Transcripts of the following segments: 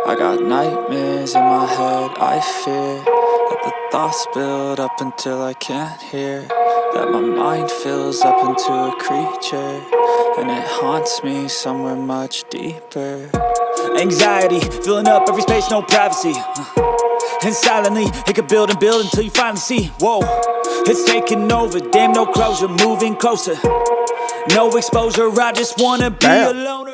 I got nightmares in my head, I fear that the thoughts build up until I can't hear, that my mind fills up into a creature, and it haunts me somewhere much deeper. Anxiety, filling up every space, no privacy. And silently, it could build and build until you finally see, whoa, it's taking over, damn no closure, moving closer. No exposure, I just wanna be a loner.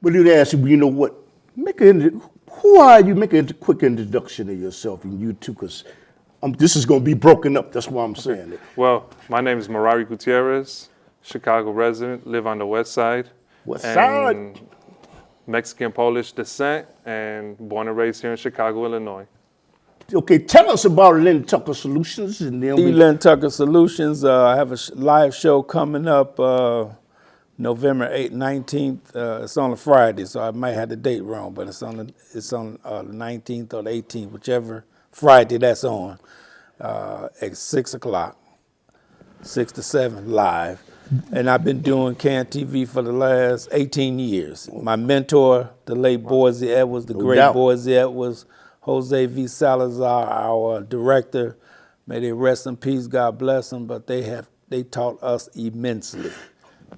But you'd ask you, you know what? Who are you? Make a quick introduction of yourself and you too, because this is going to be broken up. That's why I'm saying it. Well, my name is Marari Gutierrez, Chicago resident, live on the west side. West side? Mexican Polish descent and born and raised here in Chicago, Illinois. Okay, tell us about Lynn Tucker Solutions. And then Lynn Tucker Solutions. I have a live show coming up November 8th, 19th. It's on a Friday, so I might have the date wrong, but it's on the 19th or the 18th, whichever Friday that's on, at 6 o'clock, 6 to 7 live. And I've been doing CAN TV for the last 18 years. My mentor, the late Boise Edwards, the great Boise Edwards, Jose V. Salazar, our director. May they rest in peace, God bless them, but they taught us immensely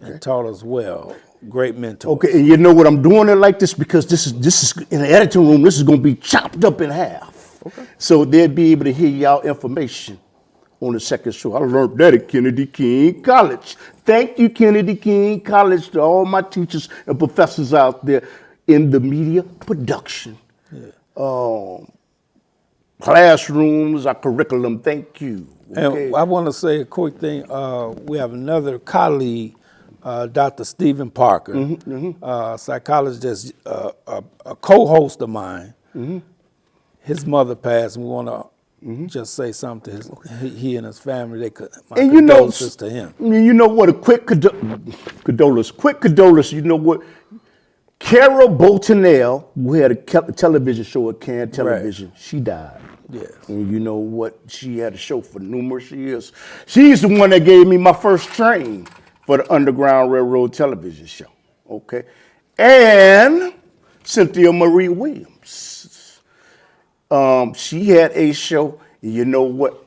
and taught us well. Great mentors. Okay, and you know what, I'm doing it like this because this is in the editing room, this is going to be chopped up in half. Okay. So they'll be able to hear y'all information on the second show. I learned that at Kennedy King College. Thank you, Kennedy King College, to all my teachers and professors out there in the media production. Classrooms, our curriculum, thank you. Okay. And I want to say a quick thing. We have another colleague, Dr. Stephen Parker, psychologist, a co-host of mine. His mother passed, and we want to just say something to he and his family. My condolences to him. You know what, a quick condolence, you know what? Carol Boltonell, who had a television show at CAN Television, she died. Yes. And you know what? She had a show for numerous years. She's the one that gave me my first train for the Underground Railroad television show. Okay. And Cynthia Marie Williams. She had a show, and you know what?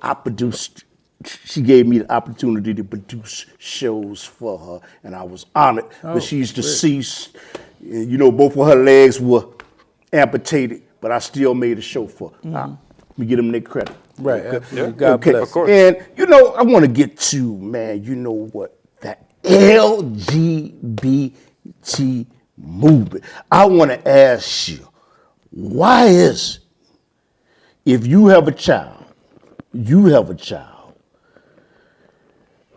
She gave me the opportunity to produce shows for her, and I was honored. But she's deceased. You know, both of her legs were amputated, but I still made a show for her. Let me give them their credit. Right. Okay. Yeah. God bless. Of course. And, you know, I want to get to, man, you know what, that LGBT movement. I want to ask you, why is it, if you have a child,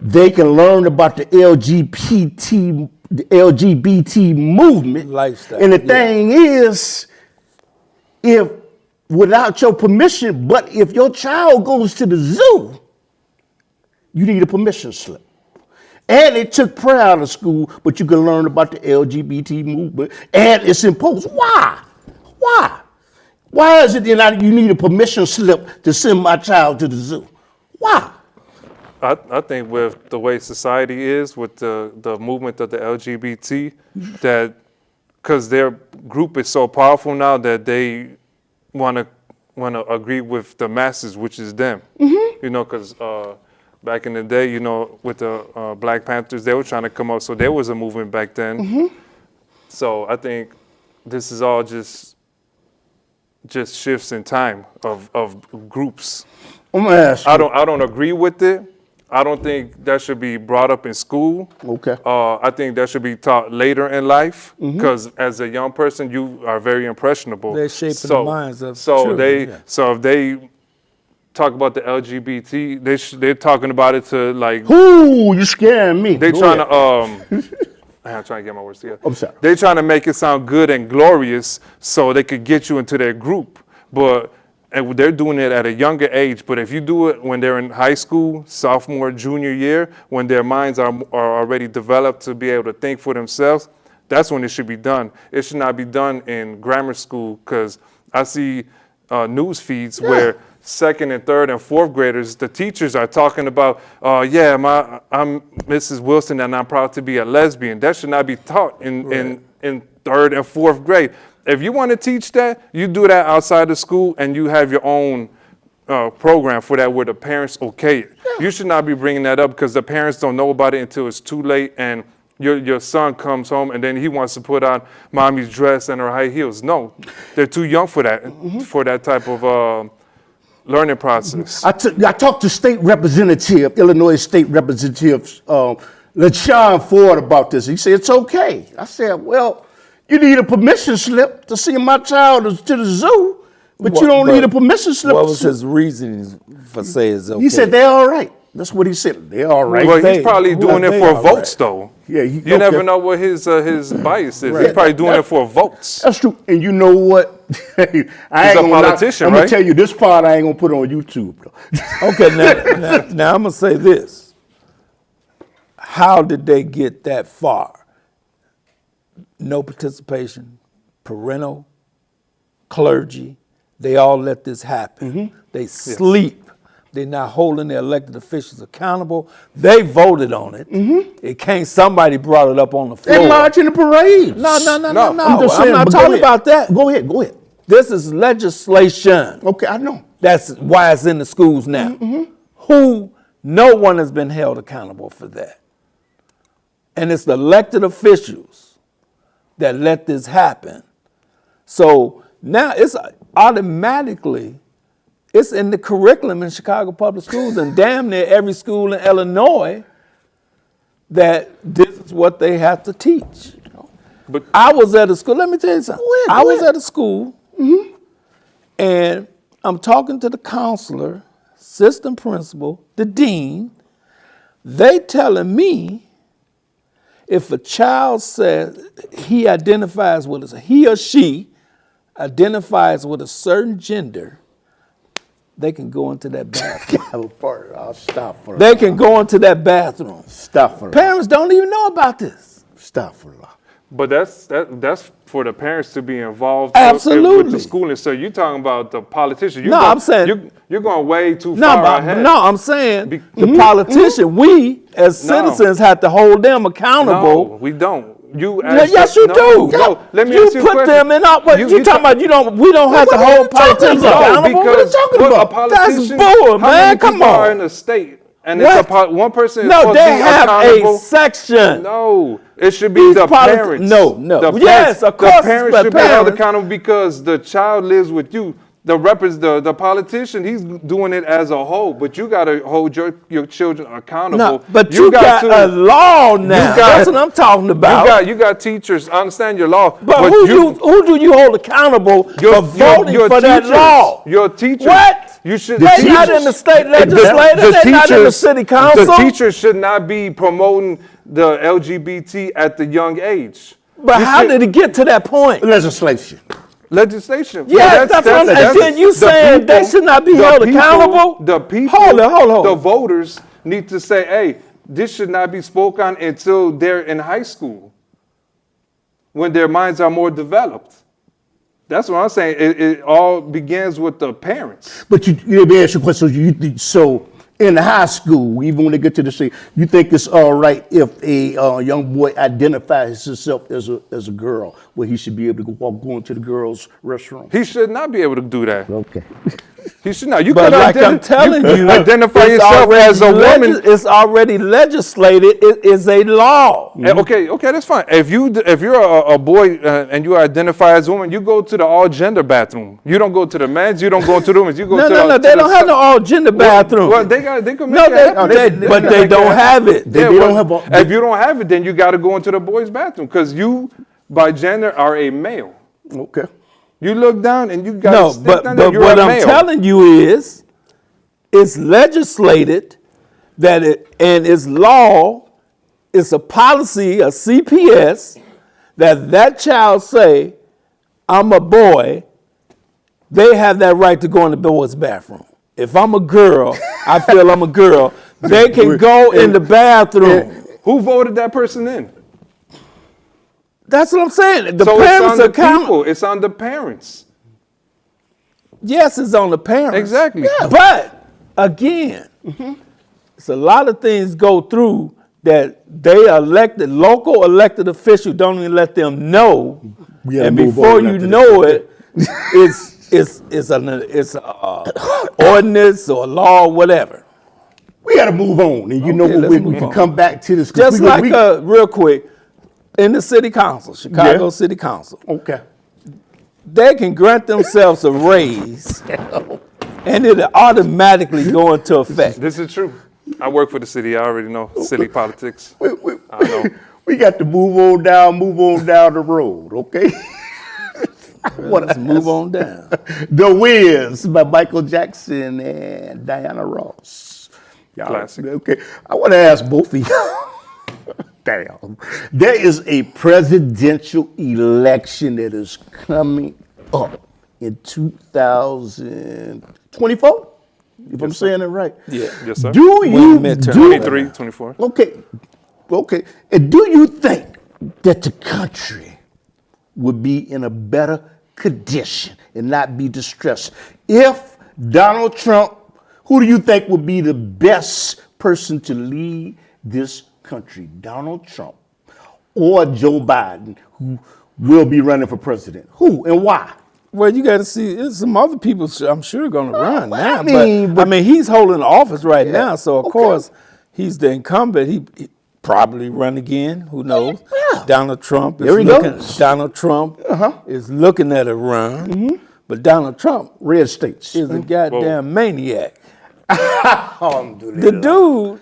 they can learn about the LGBT movement. Lifestyle. And the thing is, if without your permission, but if your child goes to the zoo, you need a permission slip. And it took prayer out of school, but you can learn about the LGBT movement, and it's imposed. Why? Why is it that you need a permission slip to send my child to the zoo? Why? I think with the way society is, with the movement of the LGBT, that because their group is so powerful now that they want to agree with the masses, which is them. You know, because back in the day, you know, with the Black Panthers, they were trying to come up, so there was a movement back then. So I think this is all just shifts in time of groups. I'm gonna ask you. I don't agree with it. I don't think that should be brought up in school. Okay. I think that should be taught later in life because as a young person, you are very impressionable. They're shaping the minds of so children. So if they talk about the LGBT, they're talking about it to like. Ooh, you scaring me. They trying to I'm trying to get my words together. I'm sorry. They're trying to make it sound good and glorious so they could get you into their group, and they're doing it at a younger age. But if you do it when they're in high school, sophomore, junior year, when their minds are already developed to be able to think for themselves, That's when it should be done. It should not be done in grammar school, because I see news feeds where second and third and fourth graders, the teachers are talking about, I'm Mrs. Wilson and I'm proud to be a lesbian. That should not be taught in third and fourth grade. If you want to teach that, you do that outside of school and you have your own program for that where the parents okay it. You should not be bringing that up because the parents don't know about it until it's too late and your son comes home and then he wants to put on mommy's dress and her high heels. No, they're too young for that type of learning process. I talked to Illinois State Representative LaShawn Ford about this. He said, it's okay. I said, well, you need a permission slip to see my child to the zoo, but you don't need a permission slip. What was his reasoning for saying it's okay? He said, they're all right. That's what he said. They're all right. Well, he's probably doing it for votes, though. Yeah, you never know what his bias is. He's probably doing it for votes. That's true. And you know what? He's a politician, I'm right? going to tell you, this part I ain't going to put on YouTube, though. Okay, now I'm going to say this. How did they get that far? No participation, parental, clergy, they all let this happen. They sleep. They're not holding their elected officials accountable. They voted on it. It can't, somebody brought it up on the floor. They march in the parades. No. I'm not talking about that. Go ahead. This is legislation. Okay, I know. That's why it's in the schools now. No one has been held accountable for that. And it's the elected officials that let this happen. So now it's automatically, it's in the curriculum in Chicago Public Schools and damn near every school in Illinois that this is what they have to teach. But I was at a school, let me tell you something. I was at a school and I'm talking to the counselor, assistant principal, the dean. They telling me if a child says he identifies with he or she identifies with a certain gender, they can go into that bathroom. I'll stop for They can go into that bathroom. Stop for Parents don't even know about this. Stop for a But that's for the parents to be involved Absolutely. with the schooling. So you're talking about the politician. I'm saying you're going way too far ahead. No, I'm saying the politician, we as citizens have to hold them accountable. No, we don't. Yes, you do. No, let me you ask you a put question. them in our. What you talking about? We don't have to hold politicians accountable. Because What are you talking about? That's bull, man. Come on. Are in the state, and it's one person is supposed they to be have accountable. a section. No, it should be the parents. No. Yes, of course. The parents should be held accountable because the child lives with you. The politician, he's doing it as a whole, but you got to hold your children accountable. No, but you got a law now. That's what I'm talking about. You got teachers. I understand your law, but who do you hold accountable for voting for that law? Your teachers. What? You should. They're not in the state legislature. They're not in the city council. The teachers should not be promoting the LGBT at the young age. But how did it get to that point? Legislation. Yes, that's what I'm saying. And then you saying they should not be held accountable? The people, hold on. The voters need to say, hey, this should not be spoken on until they're in high school, when their minds are more developed. That's what I'm saying. It all begins with the parents. But let me ask you a question. So in high school, even when they get to the state, you think it's all right if a young boy identifies himself as a girl, where he should be able to go into the girls' restroom? He should not be able to do that. Okay. He should not. You but could like I'm telling you, identify yourself as a woman. It's already legislated. It is a law. Okay, that's fine. If you're a boy and you identify as a woman, you go to the all gender bathroom. You don't go to the men's. You don't go to the women's. You go no. They don't have no all gender bathroom. Well, they can make it happen. But they don't have it. If you don't have it, then you got to go into the boys' bathroom because you, by gender, are a male. Okay. You look down and you got to stick down there. But what I'm telling you is, it's legislated that and it's law, it's a policy, a CPS, that child say, I'm a boy, they have that right to go in the boys' bathroom. If I'm a girl, I feel I'm a girl, they can go in the bathroom. Who voted that person in? That's what I'm saying. The So parents it's on are the people. It's on the parents. Yes, it's on the parents. Exactly. Yeah. But again, it's a lot of things go through that local elected officials don't even let them know. We gotta And move before on you after know it, it's an ordinance or law, whatever. We got to move on, and you know Okay, what? let's We move can on. come back to this. 'Cause Just we- real quick, in the city council, Chicago Yeah. City Council, Okay. they can grant themselves a raise, and it'll automatically go into effect. This is true. I work for the city. I already know city politics. We, I know. we got to move on down the road, okay? Let's move on down. The Wiz by Michael Jackson and Diana Ross. Y'all, Classic. Okay, I want to ask both of y'all. Damn. There is a presidential election that is coming up in 2024, if I'm saying it right. Yeah. Yes, sir. Do you midterm. 23, 24. Okay. And do you think that the country would be in a better condition and not be distressed if Donald Trump, who do you think would be the best person to lead this country, Donald Trump or Joe Biden, who will be running for president? Who and why? Well, you got to see, there's some other people I'm sure going to run now. I mean, but he's holding office right now, so of okay. course he's the incumbent. He probably run again. Who knows? Yeah. Donald Trump is There he looking. goes. Donald Trump is looking at a run, but Donald Trump Red states. is a goddamn maniac. Alhamdulillah. The dude,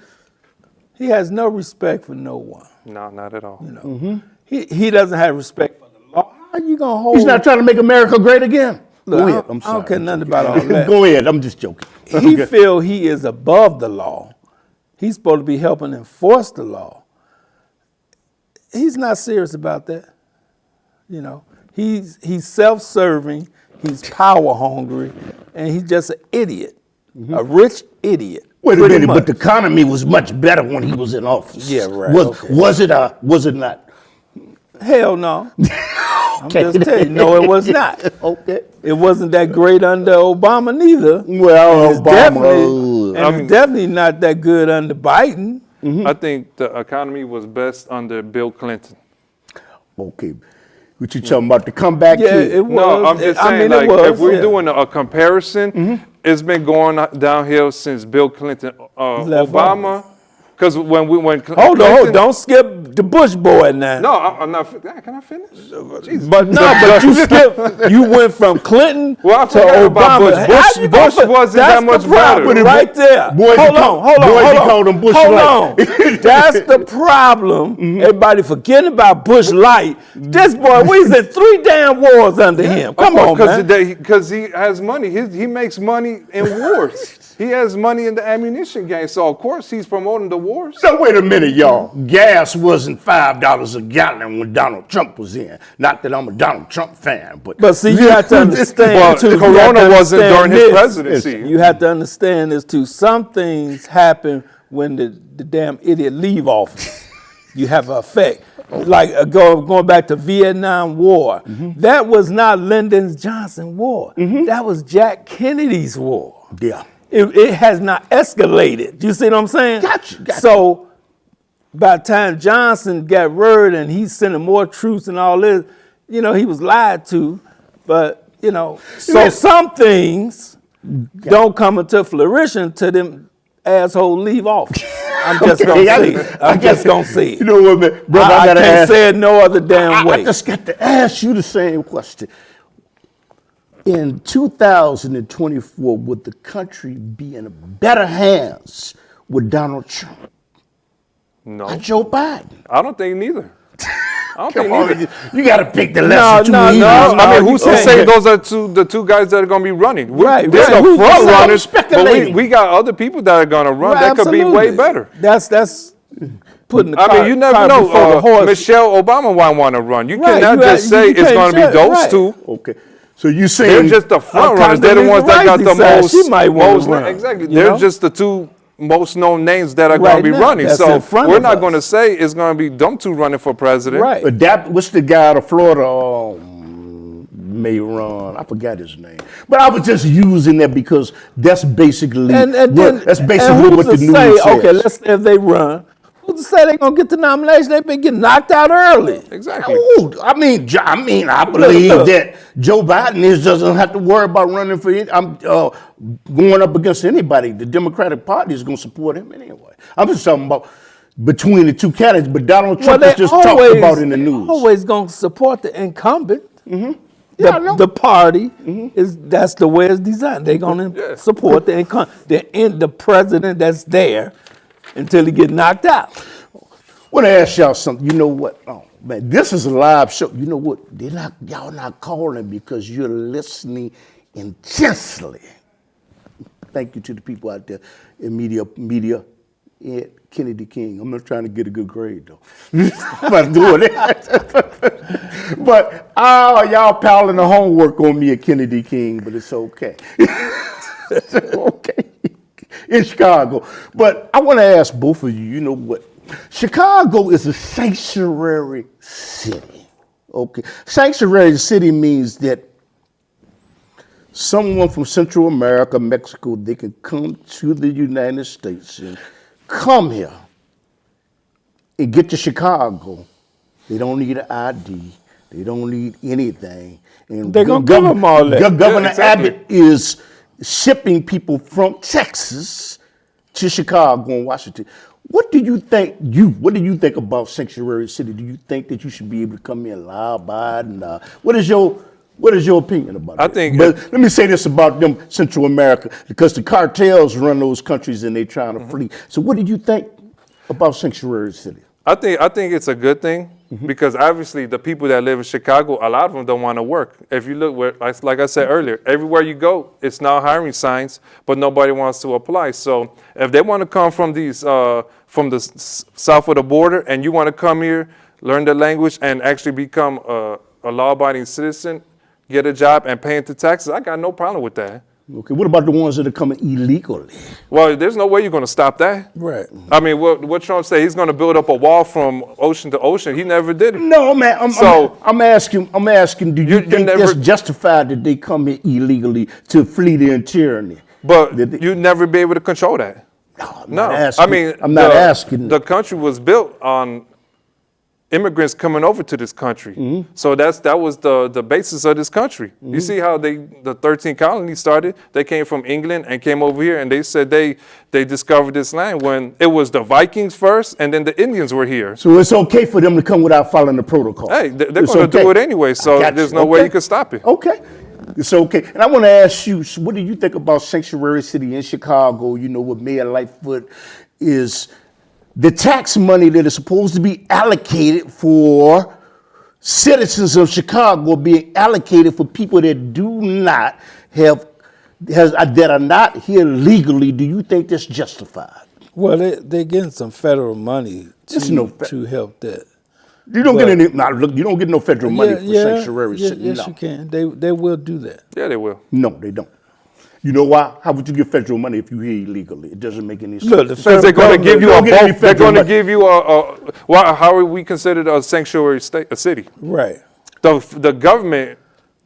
he has no respect for no one. No, not at all. You know, he doesn't have respect for the law. How you gonna hold? He's not trying to make America great again. Look, Go ahead. I I'm don't sorry. care nothing about all that. Go ahead. I'm just joking. He Okay. feel he is above the law. He's supposed to be helping enforce the law. He's not serious about that. You know, he's self-serving, he's power hungry, and he's just an idiot, a rich idiot. Wait a pretty minute, much. but the economy was much better when he was in office. Yeah, right, okay. Was it not? Hell no. I'm just telling you, no, it was not. Okay. It wasn't that great under Obama neither. Well, It's definitely not that good under Biden. I think the economy was best under Bill Clinton. Okay. What you talking about? The comeback Yeah, kid? it was. No, I'm just saying, it like, was, if we're yeah. doing a comparison, it's been going downhill since Bill Clinton, Left Obama. Because when Hold Clinton- on, don't skip the Bush boy now. No, I'm not. Can I finish? Jesus. But you skipped. You went from Clinton Well, I to forgot Obama. about Bush. How Bush- you Bush gonna- wasn't that's that much the problem better. right there. Boys, hold he on, hold on, boys, hold he on. called him Bush Hold Light. on. That's the problem. Everybody forgetting about Bush Light. This boy, we's in 3 damn wars under him. Come on, man. Because he has money. He makes money in wars. He has money in the ammunition game. So of course he's promoting the wars. So wait a minute, y'all. Gas wasn't $5 a gallon when Donald Trump was in. Not that I'm a Donald Trump fan, but But see, you have to understand Well, too. you have Corona to wasn't understand during his this. presidency. You have to understand this too. Some things happen when the damn idiot leave office. You have an effect. Like going back to Vietnam War. That was not Lyndon Johnson war. That was Jack Kennedy's war. yeah. It has not escalated. You see what I'm saying? Gotcha. So by the time Johnson got word and he's sending more troops and all this, you know, he was lied to. But, you know, so some things don't come into fruition until them assholes leave office. I'm just going to say it. I'm just going to say it. You know what, man? Brother, I gotta can't ask. say it no other damn way. I just got to ask you the same question. In 2024, would the country be in better hands with Donald Trump No, or Joe Biden? I don't think neither. I don't think Come on, neither. you got to pick the lesser two no, evils. no. I mean, you who's to can't. say those are the two guys that are going to be running? Right, They're right. the front I'm runners, but speculating. we got other people that are going to run that could be way Absolutely. better. That's putting the I cart, mean, you never cart know. before the horse. Michelle Obama might want to run. You Right, cannot you just got- say you it's can't going to be judge, those right. two. Okay. So you They're saying just the front runners. They're the ones that got the Condoleezza Rice most. decided she might wanna most run, exactly. you They're know? just the two most known names that are going Right to be now, running. that's So in front we're of not us. going to say it's going to be them two running for president. Right. But that, what's the guy out of Florida may run? I forgot his name. But I was just using that because that's basically And then, that's and basically who's what the to news say, says. okay, let's say if they run, who's to say they're going to get the nomination? They've been getting knocked out early. Exactly. Ooh, I believe Look. that Joe Biden doesn't have to worry about running for. I'm going up against anybody. The Democratic Party is going to support him anyway. I'm just talking about between the two candidates. But Donald Trump is just talked about in the news. Always going to support the incumbent. Yeah, I know. The party that's the way it's designed. They're going to support the incumbent, the president that's there until he get knocked out. I want to ask y'all something. You know what? Oh man, this is a live show. You know what? Y'all not calling because you're listening intensely. Thank you to the people out there in media, and Kennedy King. I'm not trying to get a good grade though. I'm not doing it. But y'all piling the homework on me at Kennedy King, but it's okay. It's okay. In Chicago. But I want to ask both of you, you know what? Chicago is a sanctuary city. Okay. Sanctuary city means that someone from Central America, Mexico, they can come to the United States and come here and get to Chicago. They don't need an ID. They don't need anything. And They're going to give them all that. Governor exactly. Abbott is shipping people from Texas to Chicago and Washington. What do you think about sanctuary city? Do you think that you should be able to come in law-abiding? What is your opinion about it? I think But let me say this about them Central America, because the cartels run those countries and they're trying to flee. So what do you think about sanctuary city? I think it's a good thing because obviously the people that live in Chicago, a lot of them don't want to work. If you look where, like I said earlier, everywhere you go, it's now hiring signs, but nobody wants to apply. So if they want to come from from the south of the border and you want to come here, learn the language and actually become a law-abiding citizen, get a job and pay into taxes, I got no problem with that. Okay, what about the ones that are coming illegally? Well, there's no way you're going to stop that. Right. I mean, what Trump said, he's going to build up a wall from ocean to ocean. He never did it. No, man. I'm asking. Do you think it's justified that they come here illegally to flee their tyranny? But you'd never be able to control that. No, I'm not asking. The country was built on immigrants coming over to this country. So that was the basis of this country. You see how the 13 colonies started? They came from England and came over here, and they said they discovered this land when it was the Vikings first, and then the Indians were here. So it's okay for them to come without following the protocol. Hey, they're going to do it anyway, so there's no way you can stop it. Okay. It's okay. And I want to ask you, so what do you think about sanctuary city in Chicago? You know, with Mayor Lightfoot is the tax money that is supposed to be allocated for citizens of Chicago being allocated for people that do not that are not here legally. Do you think that's justified? Well, they're getting some federal money to help that. You don't get any. Now, look, you don't get no federal money for sanctuary city. Yes, no. you can. They will do that. Yeah, they will. No, they don't. You know why? How would you get federal money if you're here illegally? It doesn't make any sense. Look, Because they're going to give you a boat. They're going to give you how are we considered a sanctuary state, a city? Right. The government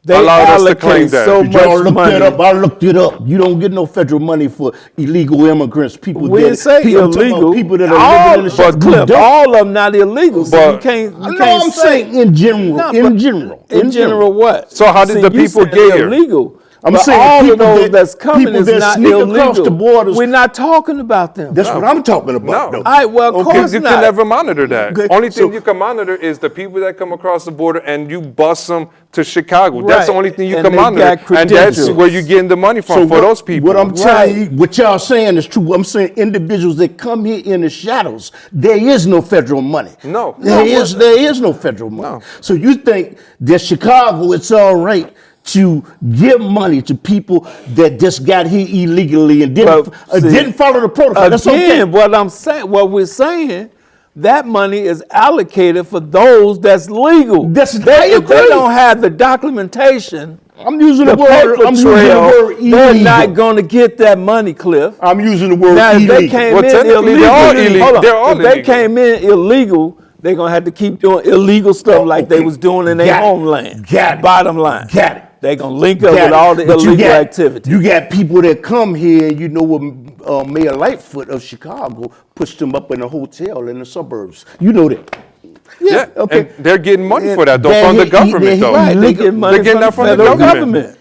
They allowed us to claim allocate that. so Did y'all much look money. that up? I looked it up. You don't get no federal money for illegal immigrants. People We didn't say illegal. People that are living in the but Cliff, all of them not illegal. So you can't. No, I'm saying in general. No, in but general. In general, what? So how did the you people said get here? Illegal. I'm But saying all people of those that- that's coming people is that not sneak illegal. across the borders. We're not talking about them. That's what I'm talking about. No. though. All right, well, of course You not. can never monitor that. Okay, Only thing so- you can monitor is the people that come across the border and you bus them to Chicago. That's the Right. only thing you And can they monitor. got And that's credentials. where you're getting the money from for those people. What I'm telling you, what y'all saying is true. I'm saying individuals that come here in the shadows, there is no federal money. No. There is no federal money. No. So you think that Chicago, it's all right to give money to people that just got here illegally and didn't follow the protocol. That's okay. Again, what we're saying, that money is allocated for those that's legal. I If they agree. don't have the documentation I'm using the the word. paper I'm using the trail, word they're not illegal. going to get that money, Cliff. I'm using the word Now, if illegal. they came Well, in technically, illegal, they're all illegal. hold on. They're all if they illegal. came in illegal, they're going to have to keep doing illegal stuff like they Okay. was doing in their Got it. homeland. Got it. Bottom line. Got it. They're going to link up Got with it. all the But illegal activity. You got people that come here, and you know what Mayor Lightfoot of Chicago pushed them up in a hotel in the suburbs. You know that. Yeah, okay. and they're getting money And for that, though, they're from the he- government, they're though. Right, they illegal. get money They're getting from that the from the federal government. government.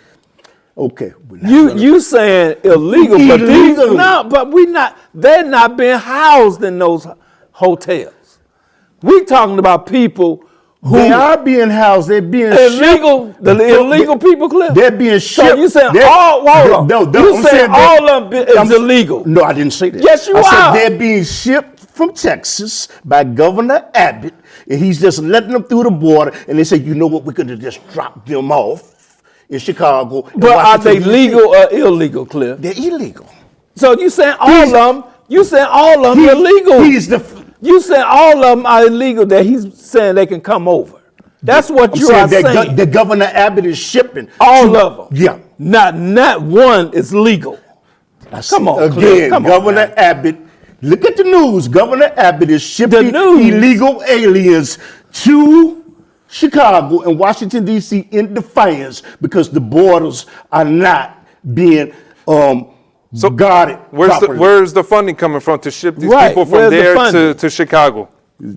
Okay. we're not You gonna- you saying illegal, but these Illegally. no, but we not. They're not being housed in those hotels. We talking about people who They are being housed. They're being illegal. shipped. The illegal people, Cliff. They're being shipped. So you saying They're- all? Hold on. No, You I'm saying that- all of it is I'm- illegal? No, I didn't say that. Yes, you I are. said they're being shipped from Texas by Governor Abbott, and he's just letting them through the border. And they say, you know what? We're going to just drop them off in Chicago. and But are they Washington, D.C. legal or illegal, Cliff? They're illegal. So you saying all of them? You saying all of them illegal? He's the. You saying all of them are illegal that he's saying they can come over. That's what I'm you are saying that saying. the Governor Abbott is shipping All of them. Yeah. Not one is legal. Come on, Cliff. Again, Come on, Governor man. Abbott. Look at the news. Governor Abbott is shipping news. illegal aliens to Chicago and Washington D.C. in defiance because the borders are not being guarded properly. Where's the funding coming from to ship these Right, people from where's the there funding? to Chicago?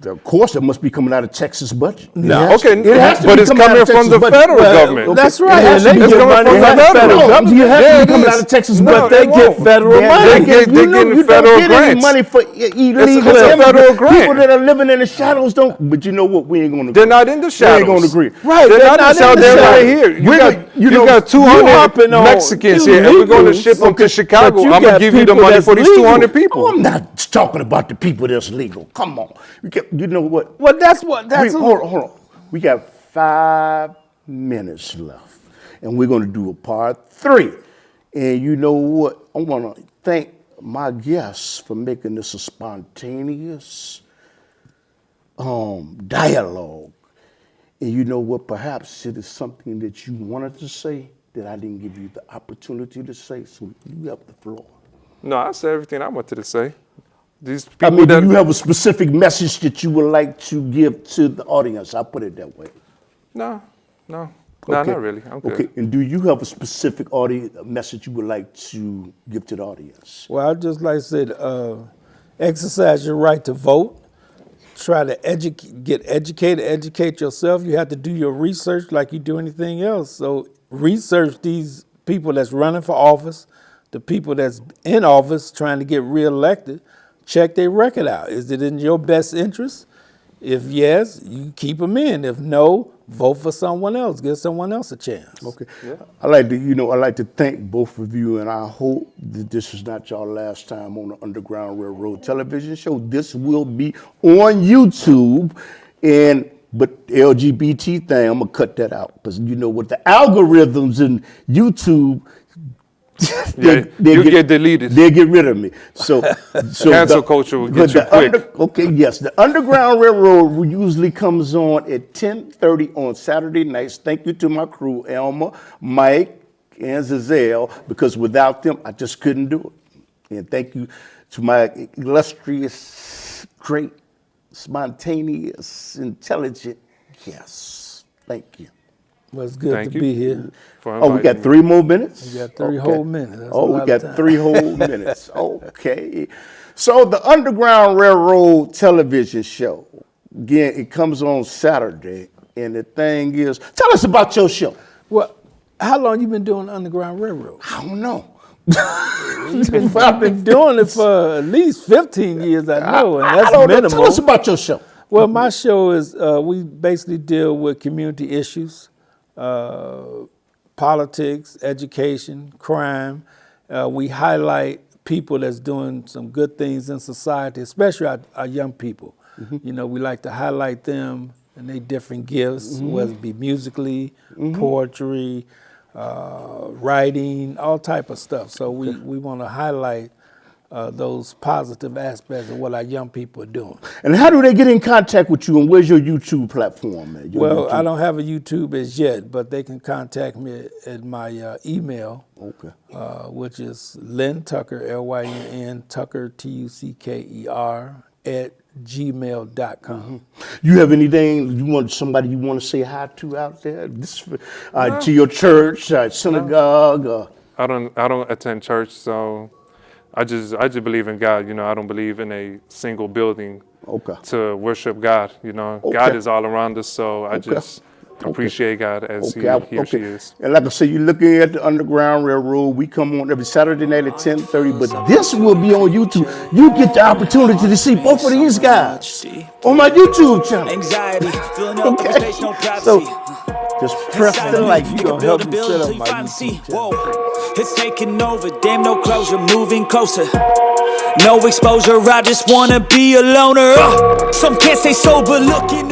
Of course, it must be coming out of Texas budget. No. Okay, It has to but be it's coming out coming of from the Texas budget. federal Well, government. That's It right. has to And be they get coming money from from the the federal federal government. You have Yeah, to it be coming is. out of Texas No, budget. They it get won't. federal They're money. getting federal any grants. money for illegal. It's a federal grant. People that are living in the shadows don't. But you know what? We ain't gonna. They're agree. not in the We shadows. ain't gonna agree. Right, They're not in the shadows. They're right here. You got 200 hopping on Mexicans here, and we're going to illegals. ship them Okay, to Chicago. but you I'm going got to give you the people money that's for these legal. 200 Oh, people. I'm not talking about the people that's legal. Come on. You know what? Well, that's what. That's Hold on. We got 5 minutes left, and we're going to do a part 3. And you know what? I want to thank my guests for making this a spontaneous dialogue. And you know what? Perhaps it is something that you wanted to say that I didn't give you the opportunity to say. So you have the floor. No, I said everything I wanted to say. These I people mean, that do you have a specific message that you would like to give to the audience? I'll put it that way. no, Okay. not really. I'm good. Okay, and do you have a specific message you would like to give to the audience? Well, I just like I said, exercise your right to vote. Try to get educated, educate yourself. You have to do your research like you do anything else. So research these people that's running for office, the people that's in office trying to get reelected. Check their record out. Is it in your best interest? If yes, you keep them in. If no, vote for someone else. Give someone else a chance. Okay. I like to thank both of you, and I hope that this is not your last time on the Underground Railroad television show. This will be on YouTube, but the LGBT thing, I'm gonna cut that out because you know what the algorithms in YouTube. Yeah, you get deleted. They get rid of me. So Cancel culture will get you quick. Okay, yes. The Underground Railroad usually comes on at 10:30 on Saturday nights. Thank you to my crew, Elma, Mike, and Zazelle, because without them, I just couldn't do it. And thank you to my illustrious, great, spontaneous, intelligent guests. Thank you. Well, it's good Thank to you be here. for Oh, we got inviting me. 3 more minutes? We got 3 whole minutes. That's a Oh, we lot of got time. 3 whole minutes. Okay. So the Underground Railroad television show, again, it comes on Saturday. And the thing is, tell us about your show. Well, how long you been doing Underground Railroad? I don't know. I've been doing it for at least 15 years, I know, and that's I don't know. minimal. Tell us about your show. Well, my show is, we basically deal with community issues, politics, education, crime. We highlight people that's doing some good things in society, especially our young people. You know, we like to highlight them and their different gifts, whether it be musically, poetry, writing, all type of stuff. So we want to highlight those positive aspects of what our young people are doing. And how do they get in contact with you? And where's your YouTube platform, man? Well, I don't have a YouTube as yet, but they can contact me at my email, Okay. which is Lynn Tucker, Lynn Tucker, Tucker @gmail.com. You have anything you want to say hi to out there? To your church, synagogue. I don't attend church, so I just believe in God. I don't believe in a single building to worship God. God is all around us, so I just appreciate God as he or she is. And like I say, you're looking at the Underground Railroad. We come on every Saturday night at 10:30, but this will be on YouTube. You get the opportunity to see both of these guys on my YouTube channel. Anxiety, feeling up the space, no privacy. So just press the like. You gonna help me set up my YouTube channel. It's taking over, damn, no closure, moving closer. No exposure, I just wanna be a loner. Some can't stay sober, looking